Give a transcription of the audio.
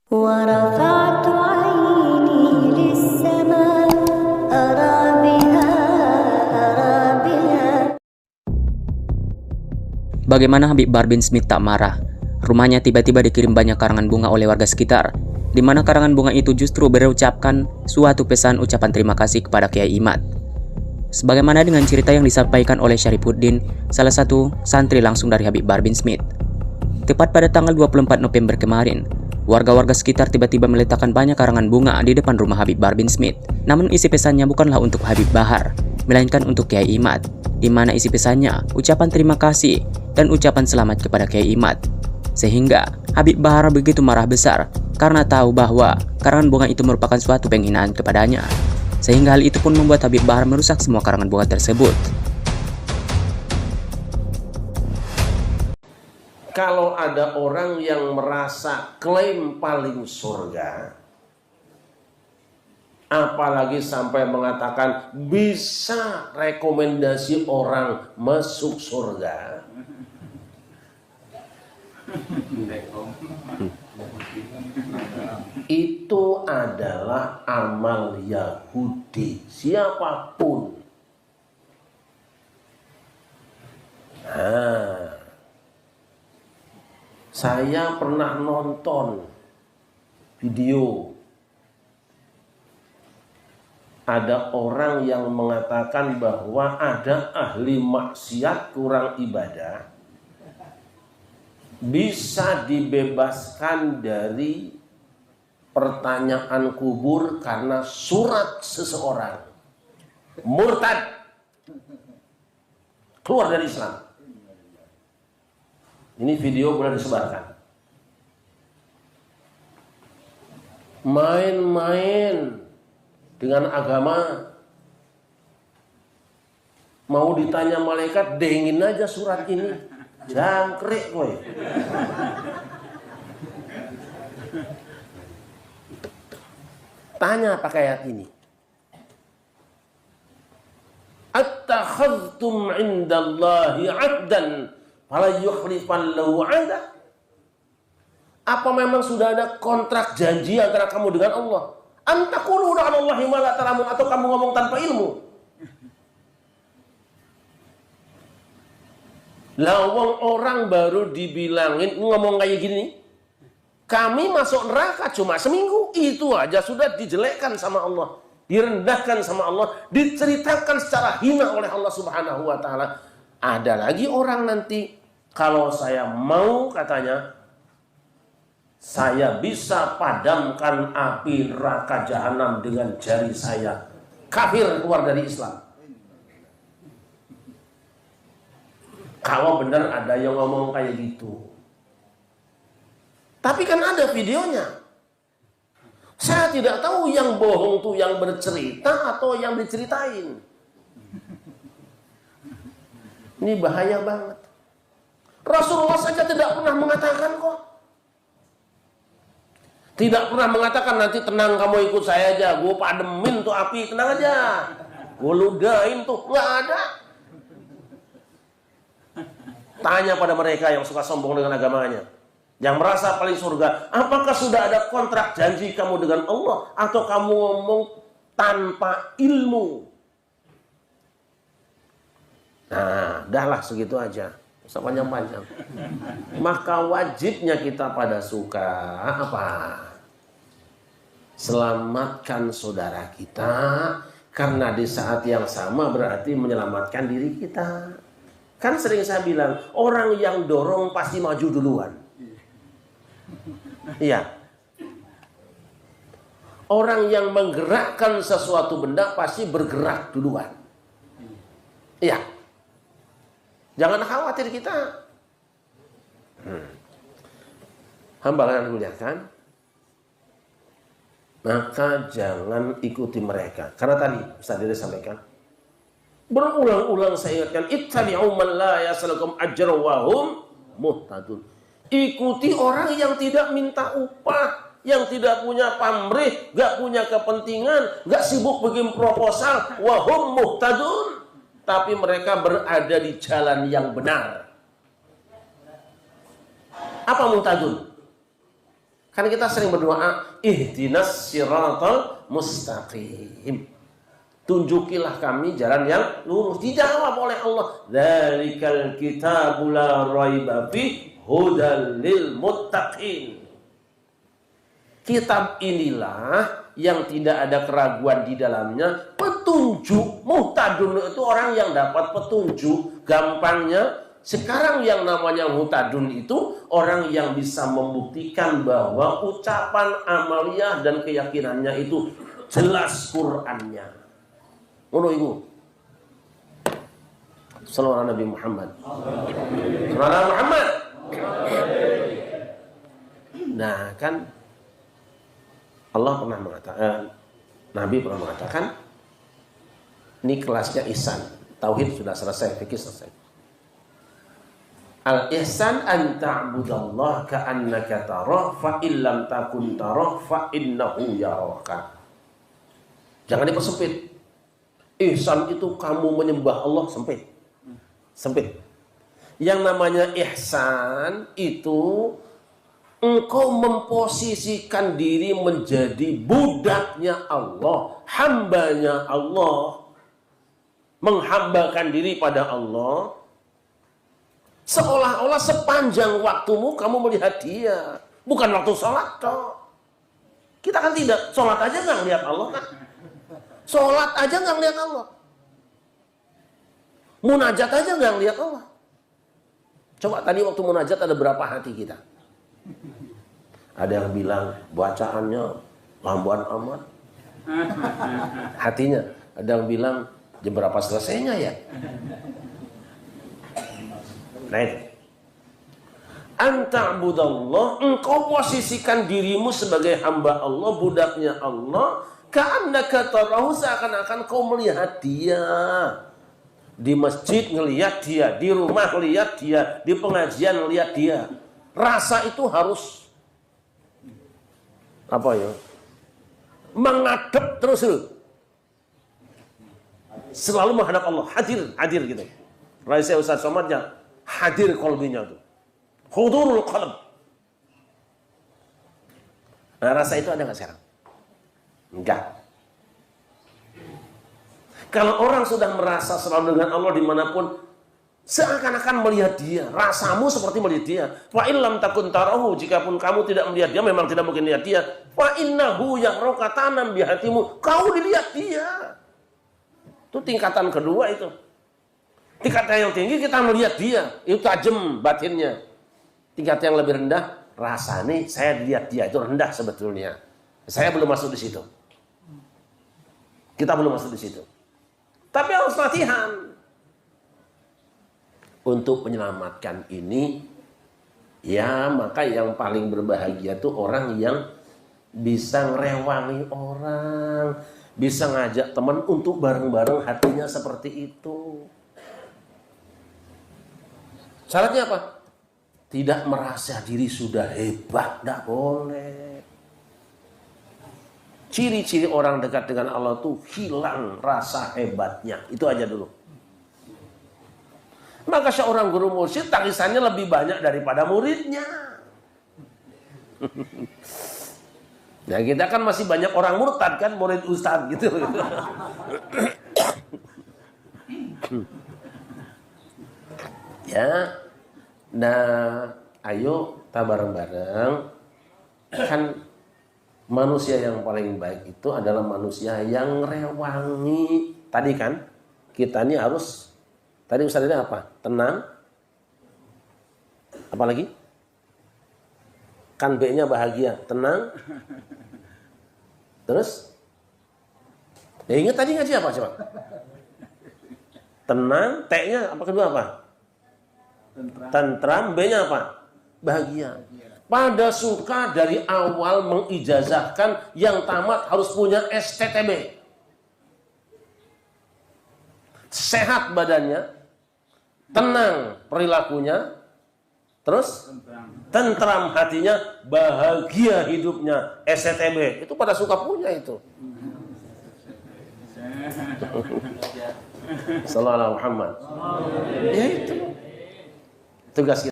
ورفعت عيني للسماء أرى بها Bagaimana Habib Bahar bin Smith tak marah? Rumahnya tiba-tiba dikirim banyak karangan bunga oleh warga sekitar, di mana karangan bunga itu justru berucapkan suatu pesan ucapan terima kasih kepada Kiai Imad. Sebagaimana dengan cerita yang disampaikan oleh Syarifuddin, salah satu santri langsung dari Habib Bahar bin Smith. Tepat pada tanggal 24 November kemarin, warga-warga sekitar tiba-tiba meletakkan banyak karangan bunga di depan rumah Habib Bahar bin Smith. Namun isi pesannya bukanlah untuk Habib Bahar, melainkan untuk Kiai Imad, di mana isi pesannya ucapan terima kasih dan ucapan selamat kepada Kiai Imad. Sehingga Habib Bahar begitu marah besar karena tahu bahwa karangan bunga itu merupakan suatu penghinaan kepadanya. Sehingga hal itu pun membuat Habib Bahar merusak semua karangan bunga tersebut. Kalau ada orang yang merasa klaim paling surga, apalagi sampai mengatakan bisa rekomendasi orang masuk surga, itu adalah amal Yahudi siapapun. Saya pernah nonton video ada orang yang mengatakan bahwa ada ahli maksiat kurang ibadah bisa dibebaskan dari pertanyaan kubur karena surat seseorang murtad keluar dari Islam. Ini video boleh disebarkan. Main-main dengan agama. Mau ditanya malaikat, dengin aja surat ini. Jangkrik kowe. Tanya pakai ayat ini. Attakhadhtum 'indallahi 'ahdan fala yukhlifan lahu 'ahda. Apa memang sudah ada kontrak janji antara kamu dengan Allah? Antaquluna 'alallahi ma la ta'lamun, atau kamu ngomong tanpa ilmu? Lawang orang baru dibilangin ngomong kayak gini, kami masuk neraka cuma seminggu, itu aja sudah dijelekkan sama Allah, direndahkan sama Allah, diceritakan secara hina oleh Allah Subhanahu wa taala. Ada lagi orang nanti, kalau saya mau katanya, saya bisa padamkan api neraka jahanam dengan jari saya. Kafir, keluar dari Islam. Kalau benar ada yang ngomong kayak gitu. Tapi kan ada videonya. Saya tidak tahu yang bohong tuh yang bercerita atau yang diceritain. Ini bahaya banget. Rasulullah saja tidak pernah mengatakan kok. Tidak pernah mengatakan nanti tenang kamu ikut saya aja, gue pademin tuh api, tenang aja. Gue ludahin tuh, nggak ada. Tanya pada mereka yang suka sombong dengan agamanya, yang merasa paling surga, apakah sudah ada kontrak janji kamu dengan Allah atau kamu ngomong tanpa ilmu? Nah, udahlah segitu aja. Usah panjang-panjang. Maka wajibnya kita pada suka apa? Selamatkan saudara kita, karena di saat yang sama berarti menyelamatkan diri kita. Kan sering saya bilang, orang yang dorong pasti maju duluan. Iya. Orang yang menggerakkan sesuatu benda pasti bergerak duluan. Iya. Jangan khawatir kita. Hamba yang dimuliakan, maka jangan ikuti mereka. Karena tadi Ustaz Diri sampaikan, berulang-ulang saya ingatkan, ittabi'u man la yas'alukum ajran wa hum muhtadun. Ikuti orang yang tidak minta upah, yang tidak punya pamrih, gak punya kepentingan, gak sibuk bikin proposal, wa hum muhtadun, tapi mereka berada di jalan yang benar. Apa muhtadun? Kan kita sering berdoa, ihdinas siratal mustaqim. Tunjukilah kami jalan yang lurus. Dijawab oleh Allah, dzalikal kitabul la raiba fi hudal lil muttaqin. Kitab inilah yang tidak ada keraguan di dalamnya, petunjuk. Muhtadun itu orang yang dapat petunjuk. Gampangnya, sekarang yang namanya muhtadun itu orang yang bisa membuktikan bahwa ucapan amaliyah dan keyakinannya itu jelas Qur'annya. Ngono iku. Sallallahu alaihi Nabi Muhammad. Sallallahu Muhammad. Nah, kan Allah pernah mengatakan, Nabi pernah mengatakan, ini kelasnya ihsan. Tauhid sudah selesai, fikih selesai. Al-ihsan an ta'budallaha ka'annaka tarah fa illam takun tarah fa innahu yaraka. Jangan dipersempit. Ihsan itu kamu menyembah Allah, sempit. Sempit. Yang namanya ihsan itu engkau memposisikan diri menjadi budaknya Allah, hambanya Allah, menghambakan diri pada Allah, seolah-olah sepanjang waktumu kamu melihat dia, bukan waktu sholat toh. Kita kan tidak, sholat aja nggak lihat Allah kan, sholat aja nggak lihat Allah, munajat aja nggak lihat Allah. Coba tadi waktu munajat ada berapa hati kita? Ada yang bilang bacaannya lamban amat, hatinya. Ada yang bilang jam berapa selesainya ya. Nah itu, anta'budallah, engkau posisikan dirimu sebagai hamba Allah, budaknya Allah, ka'annaka tarahu, seakan-akan kau melihat dia. Di masjid ngelihat dia, di rumah ngelihat dia, di pengajian ngelihat dia. Rasa itu harus apa ya? Menghadap terus loh. Selalu menghadap Allah, hadir gitu. Raisa Ustaz Somadnya hadir qalbinya tuh. Hudurul qalb. Nah, rasa itu ada nggak sekarang? Enggak. Kalau orang sudah merasa selalu dengan Allah dimanapun, seakan-akan melihat dia, rasamu seperti melihat dia. Fa illam takun tarahu, jikapun kamu tidak melihat dia, memang tidak mungkin lihat dia. Fa innahu yaraka, tanam di hatimu, kau dilihat dia. Itu tingkatan kedua itu. Tingkatan yang tinggi kita melihat dia, itu tajam batinnya. Tingkat yang lebih rendah, rasanya saya lihat dia, itu rendah sebetulnya. Saya belum masuk di situ. Kita belum masuk di situ. Tapi harus latihan. Untuk menyelamatkan ini, ya maka yang paling berbahagia itu orang yang bisa ngerewangi orang, bisa ngajak teman untuk bareng-bareng hatinya seperti itu. Syaratnya apa? Tidak merasa diri sudah hebat, tidak boleh. Ciri-ciri orang dekat dengan Allah tuh hilang rasa hebatnya. Itu aja dulu. Maka seorang guru mursyid tangisannya lebih banyak daripada muridnya. Nah, kita kan masih banyak orang murtad kan, murid ustaz gitu. Ya. Nah, ayo kita bareng-bareng. Kan manusia yang paling baik itu adalah manusia yang rewangi. Tadi kan kita ini harus, tadi Ustaz ini apa? Tenang. Apa lagi? Kan B-nya bahagia, tenang. Terus? Ya ingat tadi ngaji apa coba? Tenang, T-nya apa kedua apa? Tentram, B-nya apa? Bahagia. Pada suka dari awal mengijazahkan yang tamat harus punya STTB. Sehat badannya, tenang perilakunya, terus tentram hatinya, bahagia hidupnya, STTB. Itu pada suka punya itu. Sallallahu alaihi Muhammad. Ya itu tugas kita.